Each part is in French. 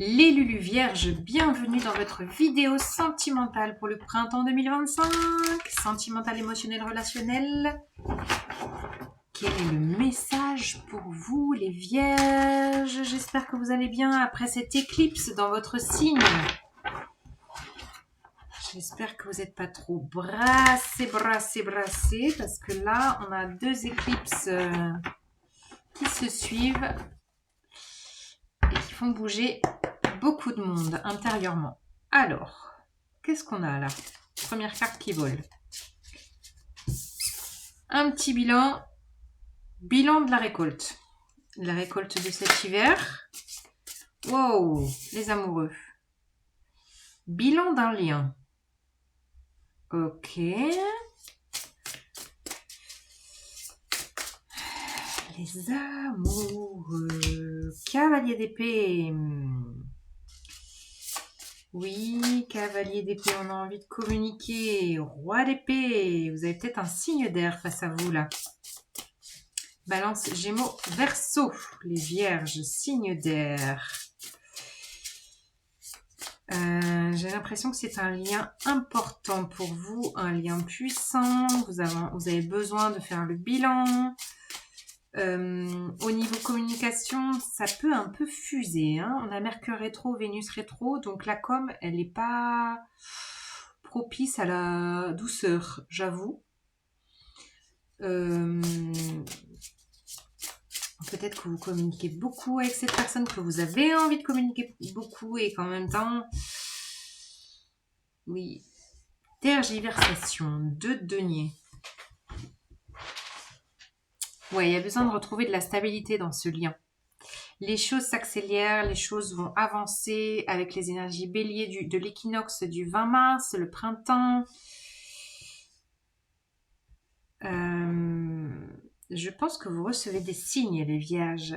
Les Lulu Vierges, bienvenue dans votre vidéo sentimentale pour le printemps 2025. Sentimental, émotionnel, relationnel. Quel est le message pour vous, les Vierges? J'espère que vous allez bien après cette éclipse dans votre signe. J'espère que vous n'êtes pas trop brassés, parce que là, on a deux éclipses qui se suivent et qui font bouger beaucoup de monde intérieurement. Alors, qu'est-ce qu'on a là? Première carte qui vole. Un petit bilan. Bilan de la récolte. La récolte de cet hiver. Wow, les amoureux. Bilan d'un lien. Ok. Les amoureux. Cavalier d'épée. Oui, cavalier d'épée, on a envie de communiquer. Roi d'épée, vous avez peut-être un signe d'air face à vous là. Balance, Gémeaux, Verseau, les Vierges, signe d'air. J'ai l'impression que c'est un lien important pour vous, un lien puissant. Vous avez besoin de faire le bilan. Au niveau communication, ça peut un peu fuser. Hein. On a Mercure rétro, Vénus rétro, donc la com, elle n'est pas propice à la douceur, j'avoue. Peut-être que vous communiquez beaucoup avec cette personne, que vous avez envie de communiquer beaucoup et qu'en même temps, oui, tergiversation, 2 de denier. Ouais, il y a besoin de retrouver de la stabilité dans ce lien. Les choses s'accélèrent, les choses vont avancer avec les énergies bélier de l'équinoxe du 20 mars, le printemps. Je pense que vous recevez des signes, les Vierges.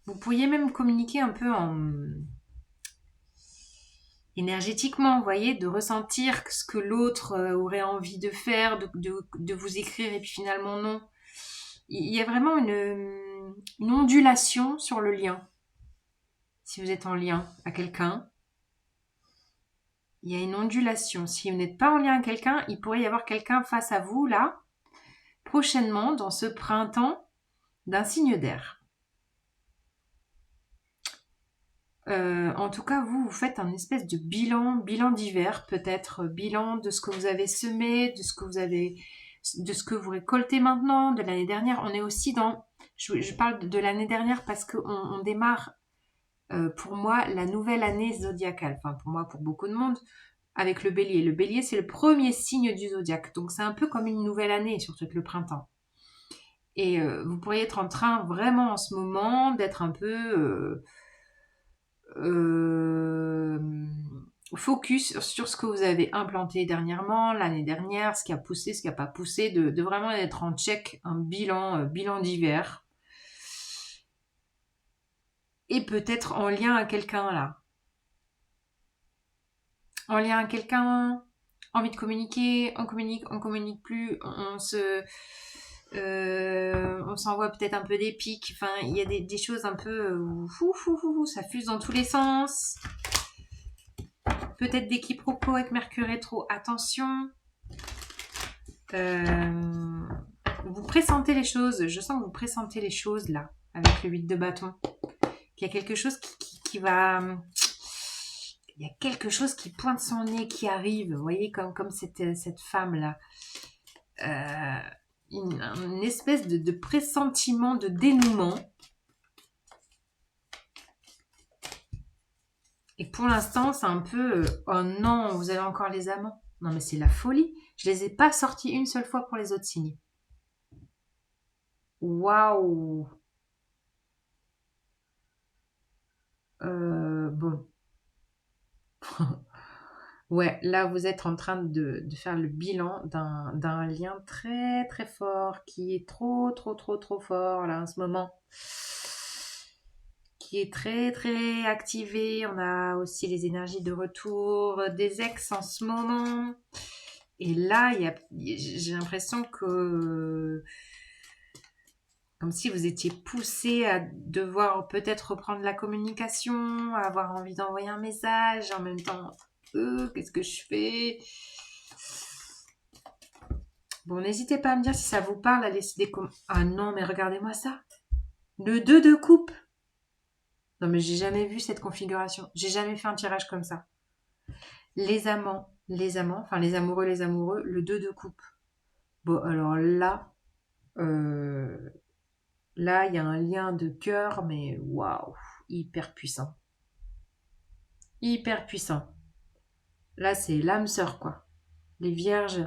Vous pourriez même communiquer un peu énergétiquement, vous voyez, de ressentir ce que l'autre aurait envie de faire, de vous écrire et puis finalement non. Il y a vraiment une ondulation sur le lien. Si vous êtes en lien à quelqu'un, il y a une ondulation. Si vous n'êtes pas en lien à quelqu'un, il pourrait y avoir quelqu'un face à vous, là, prochainement, dans ce printemps, d'un signe d'air. En tout cas, vous faites un espèce de bilan d'hiver, peut-être bilan de ce que vous avez semé, de ce que vous récoltez maintenant, de l'année dernière. On est aussi dans, je parle de l'année dernière parce qu'on démarre, pour moi, la nouvelle année zodiacale. Enfin, pour moi, pour beaucoup de monde, avec le bélier. Le bélier, c'est le premier signe du zodiaque. Donc, c'est un peu comme une nouvelle année, surtout avec le printemps. Et vous pourriez être en train, vraiment en ce moment, d'être un peu... focus sur ce que vous avez implanté dernièrement, l'année dernière, ce qui a poussé, ce qui n'a pas poussé, de vraiment être en check, un bilan d'hiver. Et peut-être en lien à quelqu'un là. En lien à quelqu'un, envie de communiquer, on communique plus, on s'envoie peut-être un peu des pics, enfin il y a des choses un peu ça fuse dans tous les sens. Peut-être des quiproquos avec Mercure rétro, attention. Vous pressentez les choses, je sens que vous pressentez les choses là, avec le 8 de bâton. Il y a quelque chose qui va... Il y a quelque chose qui pointe son nez, qui arrive, vous voyez, comme cette femme-là. Une espèce de pressentiment, de dénouement. Et pour l'instant, c'est un peu... oh non, vous avez encore les amants. Non, mais c'est la folie. Je les ai pas sortis une seule fois pour les autres signes. Waouh. Bon. Ouais, là, vous êtes en train de faire le bilan d'un lien très, très fort qui est trop, trop, trop, trop fort, là, en ce moment. Qui est très, très activé. On a aussi les énergies de retour des ex en ce moment. Et là, j'ai l'impression que Comme si vous étiez poussé à devoir peut-être reprendre la communication, à avoir envie d'envoyer un message, en même temps, qu'est-ce que je fais? Bon, n'hésitez pas à me dire si ça vous parle, à laisser des commentaires. Ah non, mais regardez-moi ça. Le 2 de coupe. Non, mais j'ai jamais vu cette configuration. J'ai jamais fait un tirage comme ça. Les amants, enfin les amoureux, le 2 de coupe. Bon, alors euh, là, il y a un lien de cœur, mais waouh, hyper puissant. Hyper puissant. Là, c'est l'âme sœur, quoi. Les vierges.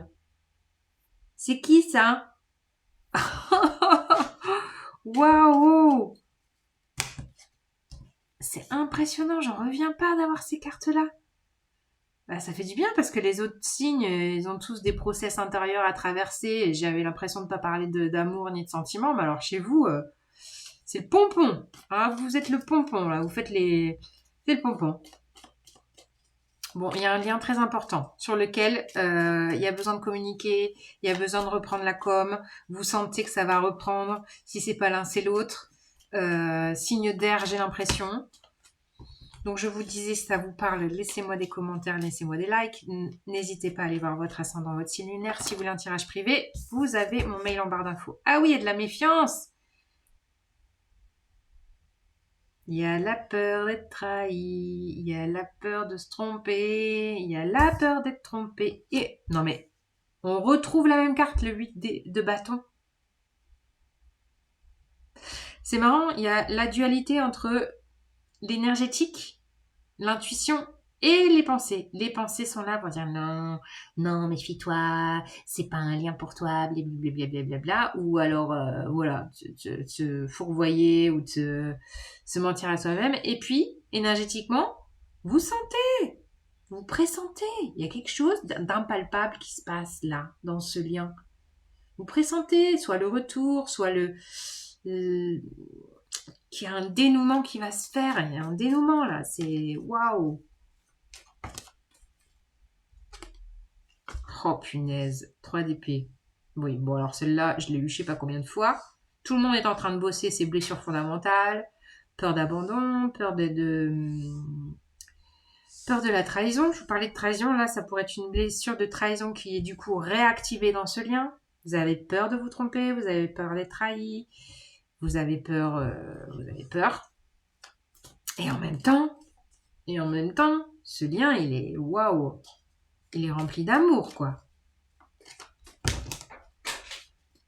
C'est qui ça? Waouh! C'est impressionnant, j'en reviens pas d'avoir ces cartes-là. Bah, ça fait du bien parce que les autres signes, ils ont tous des process intérieurs à traverser et j'avais l'impression de ne pas parler d'amour ni de sentiments. Mais alors chez vous, c'est le pompon. Ah, vous êtes le pompon, là. Vous faites les... C'est le pompon. Bon, il y a un lien très important sur lequel il y a besoin de communiquer, il y a besoin de reprendre la com. Vous sentez que ça va reprendre. Si c'est pas l'un, c'est l'autre. Signe d'air, j'ai l'impression. Donc je vous disais, si ça vous parle, laissez-moi des commentaires, laissez-moi des likes. N'hésitez pas à aller voir votre ascendant, votre signe lunaire. Si vous voulez un tirage privé, vous avez mon mail en barre d'infos. Ah oui, il y a de la méfiance. Il y a la peur d'être trahi, il y a la peur de se tromper, il y a la peur d'être trompé. Et non mais, on retrouve la même carte, le 8 de bâton. C'est marrant, il y a la dualité entre l'énergétique, l'intuition et les pensées. Les pensées sont là pour dire non, non, méfie-toi, c'est pas un lien pour toi, blablabla. Ou alors, voilà, te fourvoyer ou se mentir à soi-même. Et puis, énergétiquement, vous sentez, vous pressentez. Il y a quelque chose d'impalpable qui se passe là, dans ce lien. Vous pressentez soit le retour, soit qu'il y a un dénouement qui va se faire. Il y a un dénouement là, c'est waouh. Oh punaise, 3 d'épée. Oui, bon alors celle-là, je l'ai eu je sais pas combien de fois. Tout le monde est en train de bosser ses blessures fondamentales, peur d'abandon, peur de la trahison. Je vous parlais de trahison, là ça pourrait être une blessure de trahison qui est du coup réactivée dans ce lien. Vous avez peur de vous tromper, vous avez peur d'être trahi, vous avez peur, vous avez peur. Et en même temps, ce lien il est waouh, il est rempli d'amour quoi.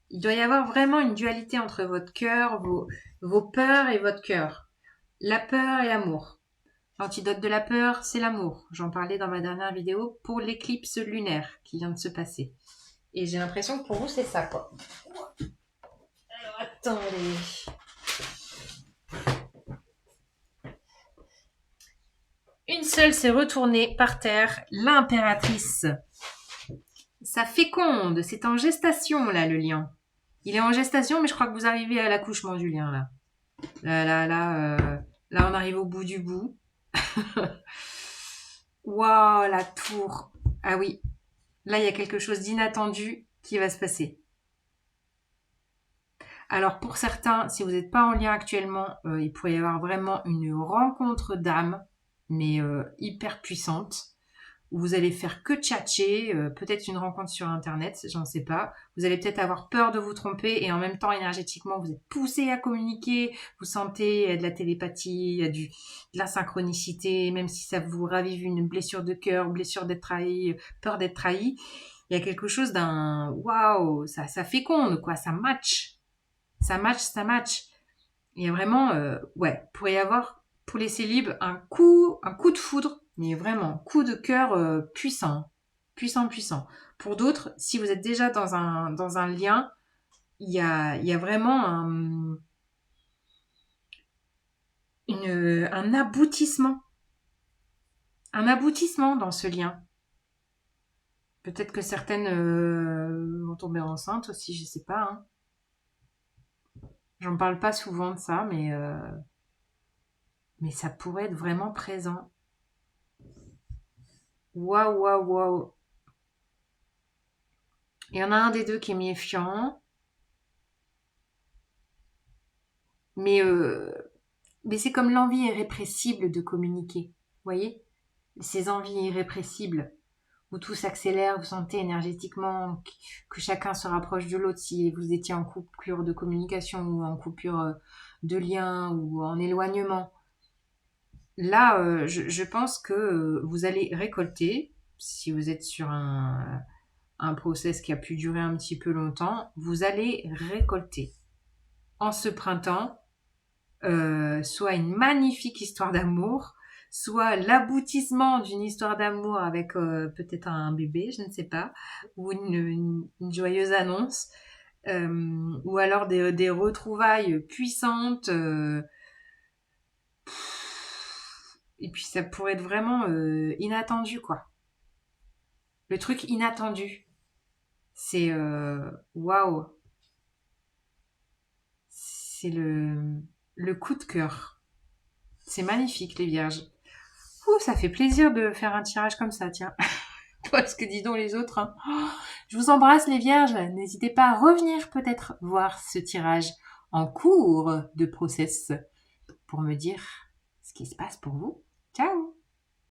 Il doit y avoir vraiment une dualité entre votre cœur, vos peurs et votre cœur. La peur et l'amour. L'antidote de la peur, c'est l'amour. J'en parlais dans ma dernière vidéo pour l'éclipse lunaire qui vient de se passer. Et j'ai l'impression que pour vous, c'est ça, quoi. Alors, attendez. Une seule s'est retournée par terre, l'impératrice. Ça féconde, c'est en gestation, là, le lion. Il est en gestation, mais je crois que vous arrivez à l'accouchement du lien, là. Là, on arrive au bout du bout. Waouh, la tour. Ah oui, là, il y a quelque chose d'inattendu qui va se passer. Alors, pour certains, si vous n'êtes pas en lien actuellement, il pourrait y avoir vraiment une rencontre d'âme, mais hyper puissante. Vous allez faire que tchatcher, peut-être une rencontre sur internet, j'en sais pas. Vous allez peut-être avoir peur de vous tromper et en même temps énergétiquement vous êtes poussé à communiquer, vous sentez de la télépathie, de la synchronicité, même si ça vous ravive une blessure de cœur, blessure d'être trahi, peur d'être trahi, il y a quelque chose d'un waouh, ça féconde quoi, ça match. Ça match, ça match. Il y a vraiment ouais, pourrait y avoir pour les célibes un coup de foudre, mais vraiment coup de cœur puissant, puissant, puissant. Pour d'autres, si vous êtes déjà dans un lien, il y a vraiment un aboutissement dans ce lien. Peut-être que certaines vont tomber enceintes aussi, je sais pas. Hein. J'en parle pas souvent de ça, mais ça pourrait être vraiment présent. Waouh, waouh, waouh. Il y en a un des deux qui est méfiant. Mais, mais c'est comme l'envie irrépressible de communiquer. Vous voyez? Ces envies irrépressibles où tout s'accélère, vous sentez énergétiquement que chacun se rapproche de l'autre si vous étiez en coupure de communication ou en coupure de lien ou en éloignement. Là, je pense que vous allez récolter, si vous êtes sur un process qui a pu durer un petit peu longtemps, vous allez récolter en ce printemps soit une magnifique histoire d'amour, soit l'aboutissement d'une histoire d'amour avec peut-être un bébé, je ne sais pas, ou une joyeuse annonce, ou alors des retrouvailles puissantes. Et puis ça pourrait être vraiment inattendu, quoi. Le truc inattendu, c'est waouh, c'est le coup de cœur. C'est magnifique, les vierges. Ouh, ça fait plaisir de faire un tirage comme ça, tiens. Parce que dis donc les autres, hein. Oh, je vous embrasse les vierges. N'hésitez pas à revenir peut-être voir ce tirage en cours de process pour me dire ce qui se passe pour vous.